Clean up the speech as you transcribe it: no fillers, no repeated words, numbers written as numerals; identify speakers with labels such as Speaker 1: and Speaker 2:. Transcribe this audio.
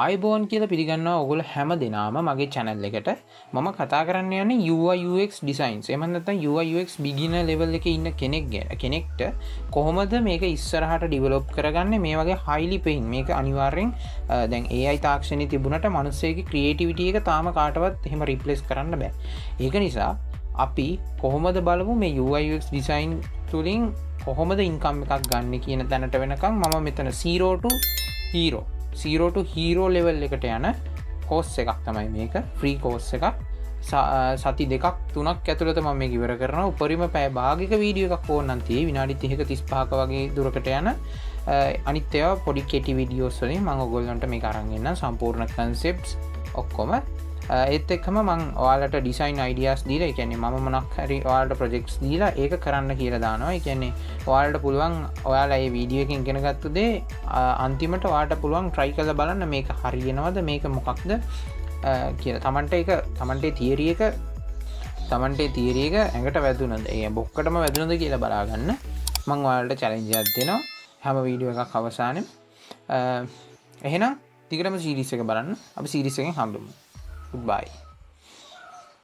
Speaker 1: ආයිබෝන් කියලා පිළිගන්නවා ඔයගොල්ලෝ හැම දිනාම මගේ channel එකට. මම කතා කරන්න යන්නේ UI UX designs. එහෙම නැත්නම් UI UX beginner level එකේ ඉන්න කෙනෙක්ට කොහොමද මේක ඉස්සරහට develop කරගන්නේ මේ වගේ highly paying මේක අනිවාර්යෙන් දැන් AI තාක්ෂණයේ තිබුණට මිනිස්සෙගේ creativity එක තාම කාටවත් එහෙම replace කරන්න බෑ. ඒක නිසා අපි කොහොමද බලමු මේ UI UX design තුලින් කොහොමද income එකක් ගන්න කියන තැනට වෙනකම් මම මෙතන zero to hero level එකට යන course එකක් තමයි මේක free course එකක් සති දෙකක් තුනක් ඇතුළත මම මේක ඉවර කරනවා උපරිම පැය භාගික වීඩියෝ එකක් ඕනනම් තියෙයි විනාඩි 30ක 35ක වගේ දුරකට යන අනිත් ඒවා පොඩි කෙටි වීඩියෝස් වලින් මම ඔයගොල්ලන්ට මේක අරන් එන්නම් සම්පූර්ණ concepts ඔක්කොම ඒත් එක්කම මං ඔයාලට ඩිසයින් අයිඩියාස් දීලා ඒ කියන්නේ මම මොනක් හරි ඔයාලට ප්‍රොජෙක්ට්ස් දීලා ඒක කරන්න කියලා දානවා. ඒ කියන්නේ ඔයාලට පුළුවන් ඔයාලා මේ වීඩියෝ එකෙන් ඉගෙන ගත්ත දේ අන්තිමට ඔයාලට පුළුවන් try කරලා බලන්න මේක හරියනවද මේක මොකක්ද කියලා. තමන්ට තියරි එක ඇඟට වැදුනද ඒ බොක්කටම වැදුනද කියලා බලා ගන්න. මං ඔයාලට challenge එකක් දෙනවා හැම වීඩියෝ එකක් අවසානයේ. එහෙනම් ටිකටම සීරීස් එක බලන්න. අපි සීරීස් එකෙන් හම්බෙමු. Goodbye.